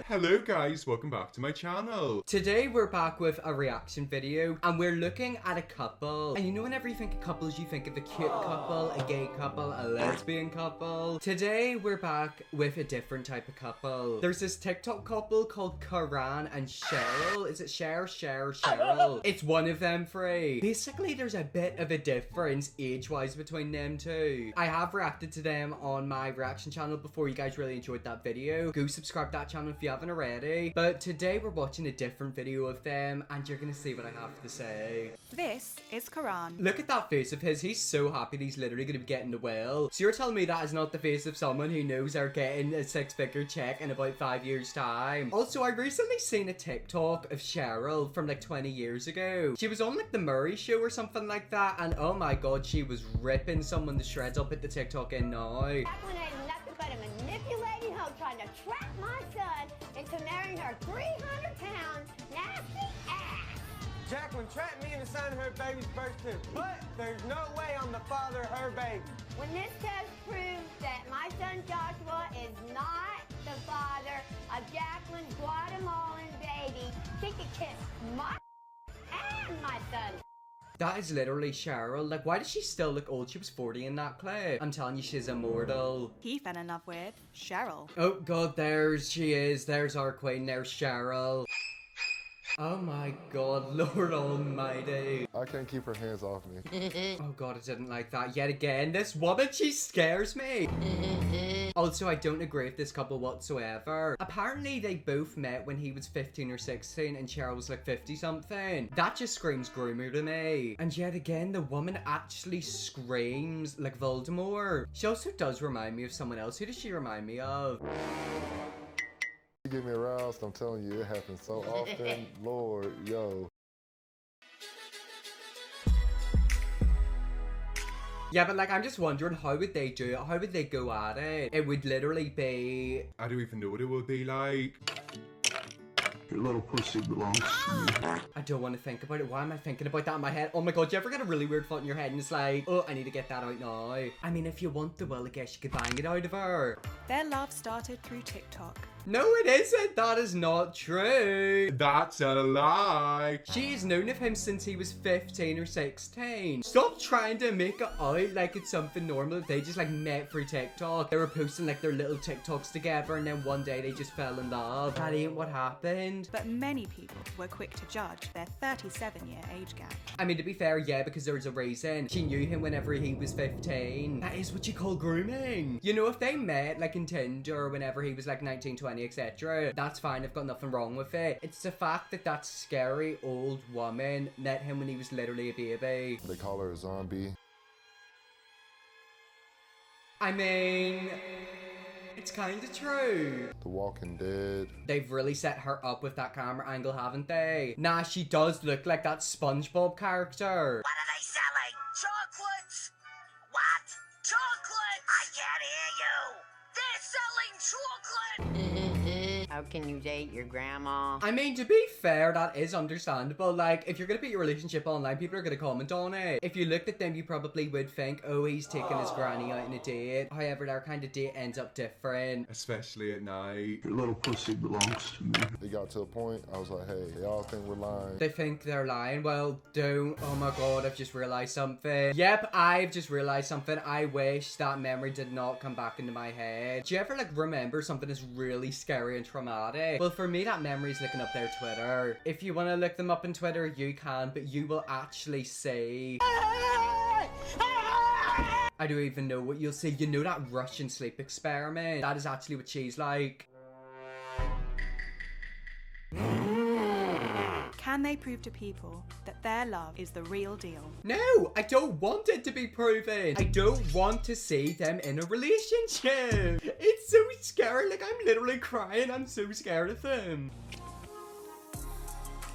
Hello guys, welcome back to my channel. Today we're back with a reaction video and we're looking at a couple. And you know whenever you think of couples, you think of a cute couple, a gay couple, a lesbian couple. Today we're back with a different type of couple. There's this TikTok couple called Karan and Cheryl. Is it Cheryl? It's one of them three. Basically there's a bit of a difference age-wise between them two. I have reacted to them on my reaction channel before. You guys really enjoyed that video. Go subscribe to that channel if you haven't already. But today we're watching a different video of them and you're gonna see what I have to say. This is Karan. Look at that face of his. He's so happy that he's literally gonna be getting the will. So you're telling me that is not the face of someone who knows they're getting a 6-figure check in about 5 years time. Also, I recently seen a TikTok of Cheryl from like 20 years ago. She was on like the Murray show or something like that, and oh my god, she was ripping someone to shreds. I'll put the TikTok in now. Jacqueline ain't nothing but a manipulating hoe trying to trap my son into marrying her 300-pound nasty ass. Jacqueline trapped me into signing her baby's birth certificate, but there's no way I'm the father of her baby. When this test proves that my son Joshua is not the father of Jacqueline's Guatemalan baby, she can kiss my and my son. That is literally Cheryl. Like, why does she still look old? She was 40 in that clip. I'm telling you, she's immortal. He fell in love with Cheryl. Oh god, there's she is. There's our queen. There's Cheryl. Oh my god, Lord almighty. I can't keep her hands off me. Oh god, I didn't like that. Yet again, this woman, she scares me. Also, I don't agree with this couple whatsoever. Apparently, they both met when he was 15 or 16 and Cheryl was like 50 something. That just screams groomer to me. And yet again, the woman actually screams like Voldemort. She also does remind me of someone else. Who does she remind me of? You get me aroused, I'm telling you, it happens so often. Lord, yo. Yeah, but like, I'm just wondering, how would they do it? How would they go at it? It would literally be... I don't even know what it would be like. Your little pussy belongs to me. I don't want to think about it. Why am I thinking about that in my head? Oh my god, do you ever get a really weird thought in your head and it's like, oh, I need to get that out now? I mean, if you want the will, I guess you could bang it out of her. Their love started through TikTok. No, it isn't. That is not true. That's a lie. She's known of him since he was 15 or 16. Stop trying to make it out like it's something normal. They just like met through TikTok. They were posting like their little TikToks together and then one day they just fell in love. That ain't what happened. But many people were quick to judge their 37-year age gap. I mean, to be fair, yeah, because there was a reason. She knew him whenever he was 15. That is what you call grooming. You know, if they met like in Tinder whenever he was like 19, 20, etc., that's fine. I've got nothing wrong with it. It's the fact that that scary old woman met him when he was literally a baby. They call her a zombie. I mean, it's kind of true. The Walking Dead. They've really set her up with that camera angle, haven't they? Nah, she does look like that SpongeBob character. What are they selling? Chocolates? What? Chocolate? I can't hear you. They're selling chocolate. How can you date your grandma? I mean, to be fair, that is understandable. Like, if you're gonna put your relationship online, people are gonna comment on it. If you looked at them, you probably would think, oh, he's taking his granny out on a date. However, their kind of date ends up different. Especially at night. Your little pussy belongs to me. It got to a point, I was like, hey, they all think we're lying. They think they're lying. Well, don't. Oh my god, I've just realized something. Yep, I've just realized something. I wish that memory did not come back into my head. Do you ever, like, remember something that's really scary and traumatic? Well, for me, that memory's looking up their Twitter. If you want to look them up on Twitter, you can, but you will actually see... I don't even know what you'll see. You know that Russian sleep experiment? That is actually what she's like. Can they prove to people that their love is the real deal? No, I don't want it to be proven. I don't want to see them in a relationship. It's so scary. Like, I'm literally crying. I'm so scared of them.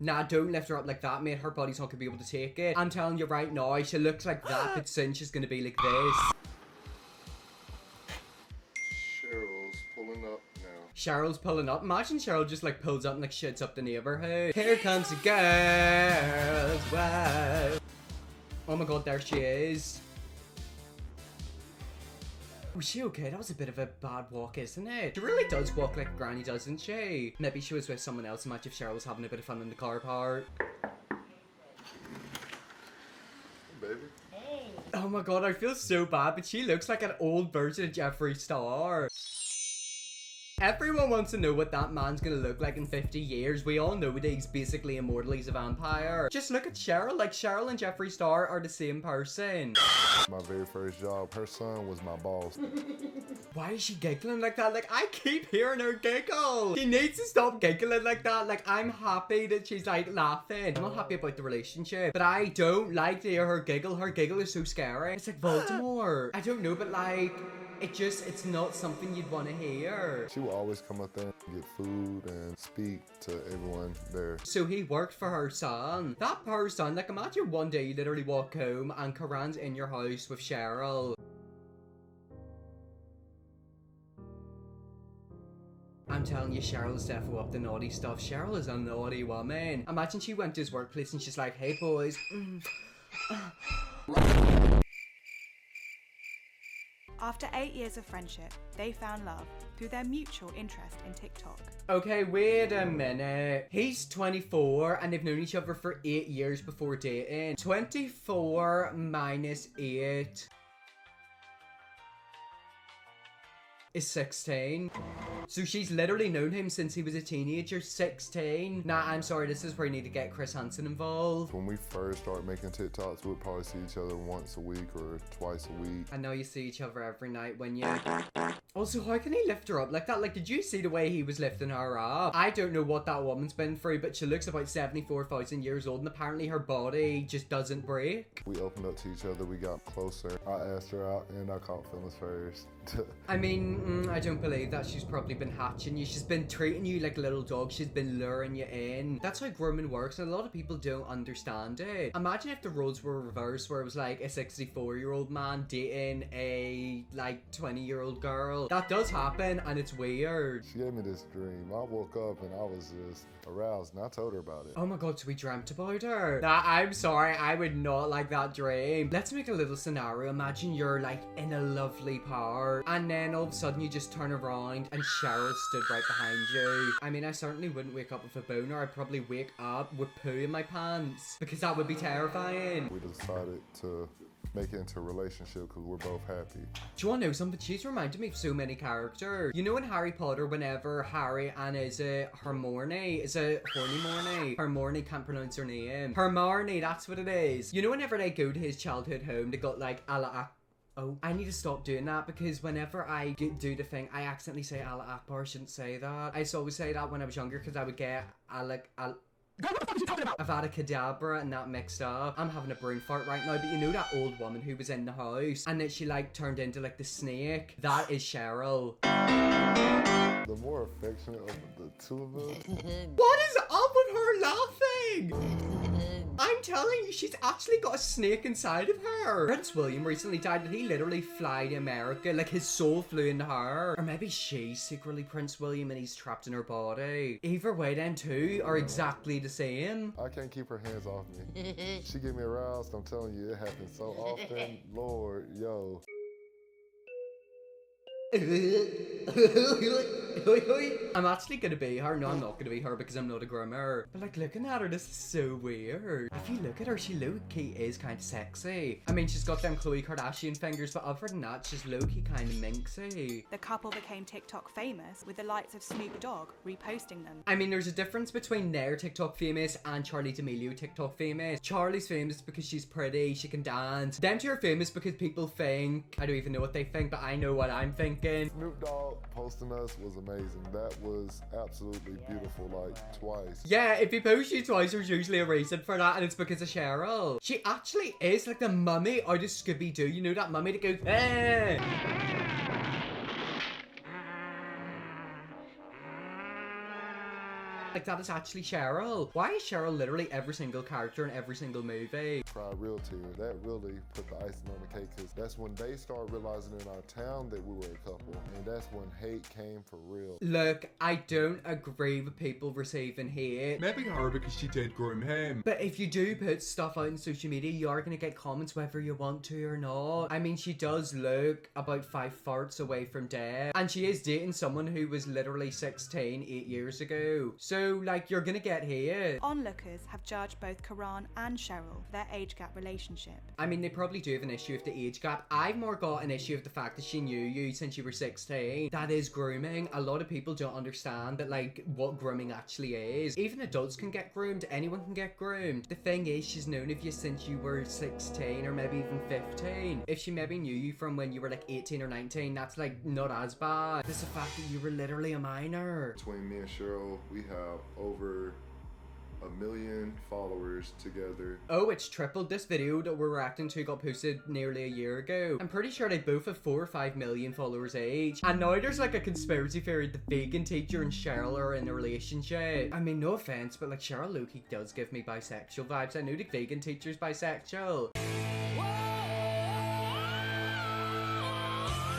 Nah, don't lift her up like that, mate. Her body's not gonna be able to take it. I'm telling you right now, she looks like that, but soon she's gonna be like this. Cheryl's pulling up now. Cheryl's pulling up. Imagine Cheryl just like pulls up and like shits up the neighborhood. Here comes the girls. Wow. Oh my god, there she is. Was she okay? That was a bit of a bad walk, isn't it? She really does walk like Granny, doesn't she? Maybe she was with someone else. Imagine if Cheryl was having a bit of fun in the car park. Baby. Oh my god, I feel so bad, but she looks like an old version of Jeffree Star. Everyone wants to know what that man's gonna look like in 50 years. We all know that he's basically immortal, he's a vampire. Just look at Cheryl, like Cheryl and Jeffree Star are the same person. My very first job, her son was my boss. Why is she giggling like that? Like, I keep hearing her giggle. She needs to stop giggling like that. Like, I'm happy that she's like laughing. I'm not happy about the relationship, but I don't like to hear her giggle. Her giggle is so scary. It's like Voldemort. I don't know, but like, it's not something you'd want to hear. She will always come up there and get food and speak to everyone there. So he worked for her son. That poor son, like imagine one day you literally walk home and Karan's in your house with Cheryl. I'm telling you, Cheryl's definitely up the naughty stuff. Cheryl is a naughty woman. Imagine she went to his workplace and she's like, hey boys. After 8 years of friendship, they found love through their mutual interest in TikTok. Okay, wait a minute. He's 24 and they've known each other for 8 years before dating. 24 minus 8 is 16. So she's literally known him since he was a teenager. 16. Nah, I'm sorry, this is where you need to get Chris Hansen involved. When we first started making TikToks, we'd probably see each other once a week or twice a week. I know you see each other every night when you... Also, how can he lift her up like that? Like, did you see the way he was lifting her up? I don't know what that woman's been through, but she looks about 74,000 years old and apparently her body just doesn't break. We opened up to each other, we got closer. I asked her out and I caught feelings first. I mean, I don't believe that. She's probably been hatching you. She's been treating you like a little dog. She's been luring you in. That's how grooming works, and a lot of people don't understand it. Imagine if the roles were reversed, where it was like a 64-year-old man dating a like 20-year-old girl. That does happen, and it's weird. She gave me this dream. I woke up and I was just aroused, and I told her about it. Oh my god, so we dreamt about her? Nah, I'm sorry, I would not like that dream. Let's make a little scenario. Imagine you're like in a lovely park, and then all of a sudden you just turn around and Cheryl stood right behind you. I mean, I certainly wouldn't wake up with a boner. I'd probably wake up with poo in my pants, because that would be terrifying. We decided to make it into a relationship because we're both happy. Do you want to know something? She's reminded me of so many characters. You know in Harry Potter, whenever Harry and Hermione, Hermione can't pronounce her name. Hermione, that's what it is. You know whenever they go to his childhood home, they got like Oh, I need to stop doing that, because whenever I do the thing, I accidentally say Allah Akbar. I shouldn't say that. I used to always say that when I was younger, because I would get Avada Kedavra and that mixed up. I'm having a brain fart right now, but you know that old woman who was in the house and then she like turned into like the snake? That is Cheryl. The more affectionate of the two of us. What is up with her laughing? I'm telling you, she's actually got a snake inside of her. Prince William recently died and he literally flew to America. Like his soul flew into her. Or maybe she's secretly Prince William and he's trapped in her body. Either way, them two are exactly the same. I can't keep her hands off me. She get me aroused. I'm telling you, it happens so often. Lord, yo. I'm actually gonna be her. No, I'm not gonna be her because I'm not a groomer. But like looking at her, this is so weird. If you look at her, she low-key is kind of sexy. I mean, she's got them Khloe Kardashian fingers, but other than that, she's low-key kind of minxy. The couple became TikTok famous with the likes of Snoop Dogg reposting them. I mean, there's a difference between their TikTok famous and Charli D'Amelio TikTok famous. Charli's famous because she's pretty, she can dance. Them two are famous because people think, I don't even know what they think, but I know what I'm thinking. Snoop Dogg posting us was amazing. That was absolutely beautiful, like twice. Yeah, if he posts you twice, there's usually a reason for that, and it's because of Cheryl. She actually is like the mummy out of Scooby-Doo. You know that mummy that goes, eh. Like, that is actually Cheryl. Why is Cheryl literally every single character in every single movie? Cried real tears. That really put the icing on the cake, because that's when they started realizing in our town that we were a couple, and that's when hate came for real. Look, I don't agree with people receiving hate. Maybe her because she did groom him. But if you do put stuff out on social media, you are going to get comments whether you want to or not. I mean, she does look about 5 farts away from death. And she is dating someone who was literally 16 8 years ago. So, like, you're going to get hate. Onlookers have judged both Karan and Cheryl for their age gap relationship. I mean, they probably do have an issue with the age gap. I've more got an issue with the fact that she knew you since you were 16. That is grooming. A lot of people don't understand that, like, what grooming actually is. Even adults can get groomed. Anyone can get groomed. The thing is, she's known of you since you were 16 or maybe even 15. If she maybe knew you from when you were like 18 or 19, that's like not as bad. It's the fact that you were literally a minor. Between me and Cheryl, we have over 1 million followers together. Oh, it's tripled. This video that we're reacting to got posted nearly a year ago. I'm pretty sure they both have 4 or 5 million followers each. And now there's like a conspiracy theory the vegan teacher and Cheryl are in a relationship. I mean, no offense, but like Cheryl Loki does give me bisexual vibes. I know the vegan teacher's bisexual.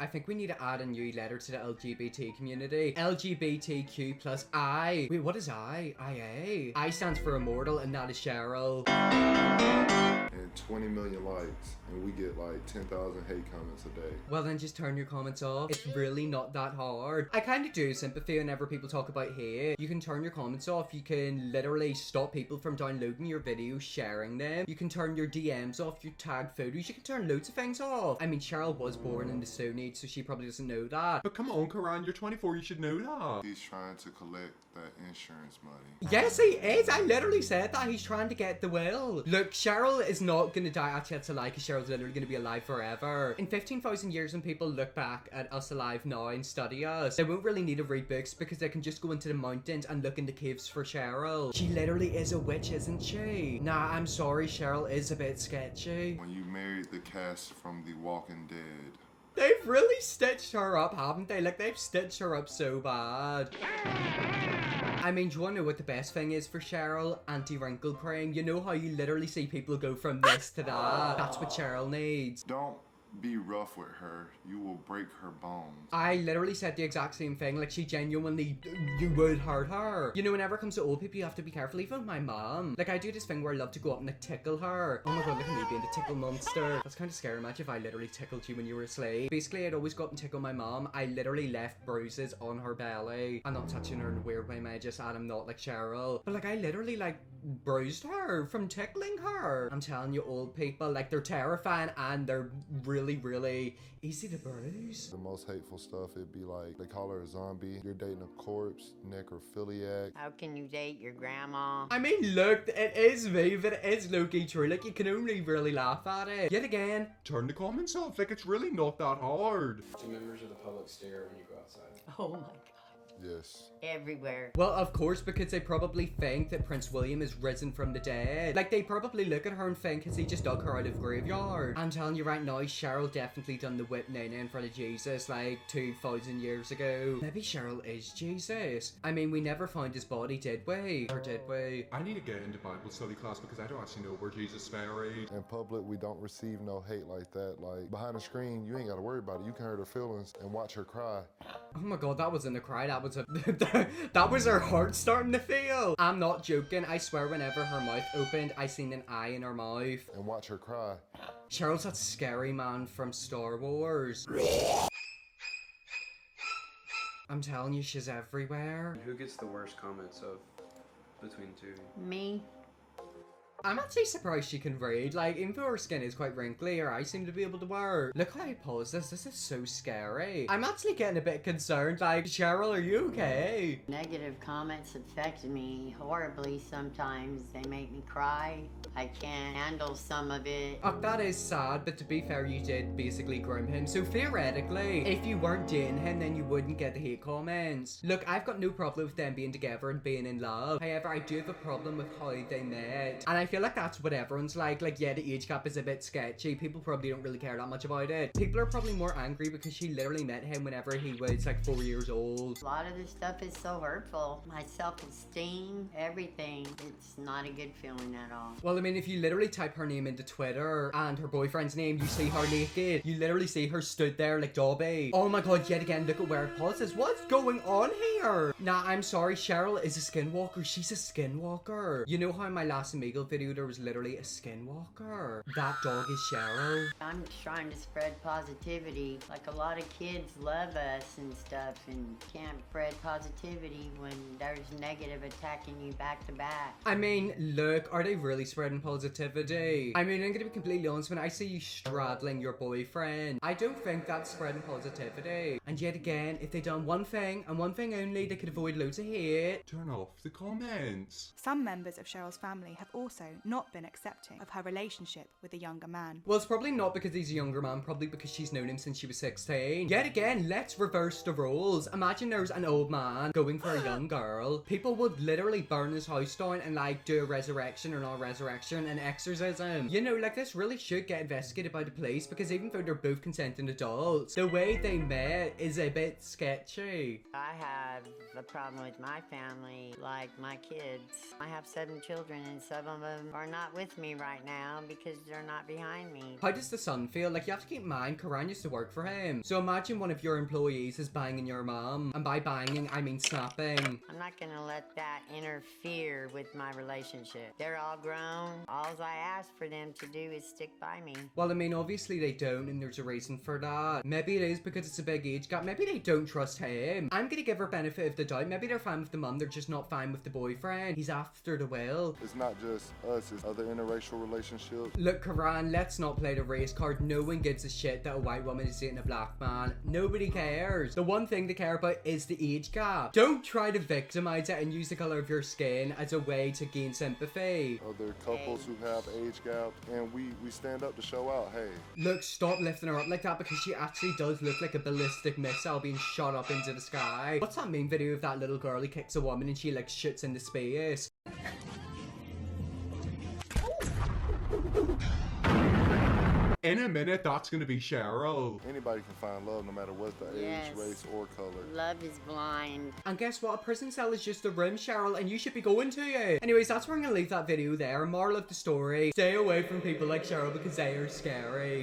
I think we need to add a new letter to the LGBT community. LGBTQ plus I. Wait, what is I? IA. I stands for immortal, and that is Cheryl. And 20 million likes, and we get like 10,000 hate comments a day. Well, then just turn your comments off. It's really not that hard. I kind of do sympathy whenever people talk about hate. You can turn your comments off. You can literally stop people from downloading your videos, sharing them. You can turn your DMs off, your tagged photos. You can turn loads of things off. I mean, Cheryl was born in the Stone Age, so she probably doesn't know that. But come on, Karan, you're 24, you should know that. He's trying to collect that insurance money. Yes, he is. I literally said that. He's trying to get the will. Look, Cheryl is not going to die. Actually, that's a lie, because Cheryl's literally going to be alive forever. In 15,000 years, when people look back at us alive now and study us, they won't really need to read books, because they can just go into the mountains and look in the caves for Cheryl. She literally is a witch, isn't she? Nah, I'm sorry, Cheryl is a bit sketchy. When you married the cast from The Walking Dead. They've really stitched her up, haven't they? Like, they've stitched her up so bad. I mean, do you want to know what the best thing is for Cheryl? Anti-wrinkle cream. You know how you literally see people go from this to that? That's what Cheryl needs. Don't be rough with her. You will break her bones. I literally said the exact same thing. Like, she genuinely, you would hurt her. You know, whenever it comes to old people, you have to be careful. Even with my mom. Like, I do this thing where I love to go up and like tickle her. Oh my god, look at me being the tickle monster. That's kind of scary. Imagine if I literally tickled you when you were asleep. Basically, I'd always go up and tickle my mom. I literally left bruises on her belly. I'm not touching her in a weird way, man. Just I'm not like Cheryl. But like, I literally like bruised her from tickling her. I'm telling you, old people, like, they're terrifying and they're really easy to bruise. The most hateful stuff, it'd be like, they call her a zombie. You're dating a corpse, necrophiliac. How can you date your grandma? I mean, look, it is me, but it is low-key true. Like, you can only really laugh at it. Yet again. Turn the comments off, like it's really not that hard. Do members of the public stare when you go outside? Oh my god. Yes. Everywhere. Well, of course, because they probably think that Prince William is risen from the dead. Like, they probably look at her and think, has he just dug her out of graveyard? I'm telling you right now, Cheryl definitely done the whip nana in front of Jesus, like, 2,000 years ago. Maybe Cheryl is Jesus. I mean, we never found his body, did we? Or did we? I need to get into Bible study class because I don't actually know where Jesus is buried. In public, we don't receive no hate like that. Like, behind the screen, you ain't gotta worry about it. You can hurt her feelings and watch her cry. Oh my god, that wasn't a cry, that was a that was her heart starting to feel. I'm not joking. I swear whenever her mouth opened, I seen an eye in her mouth. And watch her cry. Cheryl's that scary man from Star Wars. I'm telling you, she's everywhere. Who gets the worst comments of between the two? Me. I'm actually surprised she can read. Like, even though her skin is quite wrinkly, her eyes seem to be able to work. Look how I pause this. This is so scary. I'm actually getting a bit concerned. Like, Cheryl, are you okay? Negative comments affect me horribly sometimes. They make me cry. I can't handle some of it. Oh, that is sad, but to be fair, you did basically groom him. So theoretically, if you weren't dating him, then you wouldn't get the hate comments. Look, I've got no problem with them being together and being in love. However, I do have a problem with how they met. And I feel like that's what everyone's like. Like, yeah, the age gap is a bit sketchy. People probably don't really care that much about it. People are probably more angry because she literally met him whenever he was like 4 years old. A lot of this stuff is so hurtful. My self-esteem, everything. It's not a good feeling at all. Well, I mean, if you literally type her name into Twitter and her boyfriend's name, you see her naked. You literally see her stood there like Dobby. Oh my god, yet again, look at where it pauses. What's going on here? Nah, I'm sorry, Cheryl is a skinwalker. She's a skinwalker. You know how in my last Amigo video there was literally a skinwalker? That dog is Cheryl. I'm trying to spread positivity. Like, a lot of kids love us and stuff, and can't spread positivity when there's negative attacking you back to back. I mean, look, are they really spreading positivity? I mean, I'm gonna be completely honest, when I see you straddling your boyfriend, I don't think that's spreading positivity. And yet again, if they done one thing and one thing only, they could avoid loads of hate. Turn off the comments. Some members of Cheryl's family have also not been accepting of her relationship with a younger man. Well, it's probably not because he's a younger man, probably because she's known him since she was 16. Yet again, let's reverse the roles. Imagine there's an old man going for a young girl. People would literally burn his house down and like do a resurrection or not resurrection, an exorcism. You know, like, this really should get investigated by the police, because even though they're both consenting adults, the way they met is a bit sketchy. I have a problem with my family, like my kids. I have 7 children and some of them are not with me right now because they're not behind me. How does the son feel? Like, you have to keep in mind, Karan used to work for him. So imagine one of your employees is banging your mom. And by banging, I mean snapping. I'm not gonna let that interfere with my relationship. They're all grown. All I ask for them to do is stick by me. Well, I mean, obviously they don't, and there's a reason for that. Maybe it is because it's a big age gap. Maybe they don't trust him. I'm gonna give her benefit of the doubt. Maybe they're fine with the mum, they're just not fine with the boyfriend. He's after the will. It's not just us, it's other interracial relationships. Look, Karan, let's not play the race card. No one gives a shit that a white woman is dating a black man. Nobody cares. The one thing they care about is the age gap. Don't try to victimize it and use the color of your skin as a way to gain sympathy. Other couples who have age gaps, and we stand up to show out, hey. Look, stop lifting her up like that, because she actually does look like a ballistic missile being shot up into the sky. What's that meme video of that little girl who kicks a woman and she like shoots into space? In a minute, that's gonna be Cheryl. Anybody can find love no matter what the age, race, or color. Love is blind. And guess what? A prison cell is just a room, Cheryl, and you should be going to it. Anyways, that's where I'm gonna leave that video there. Moral of the story: stay away from people like Cheryl because they are scary.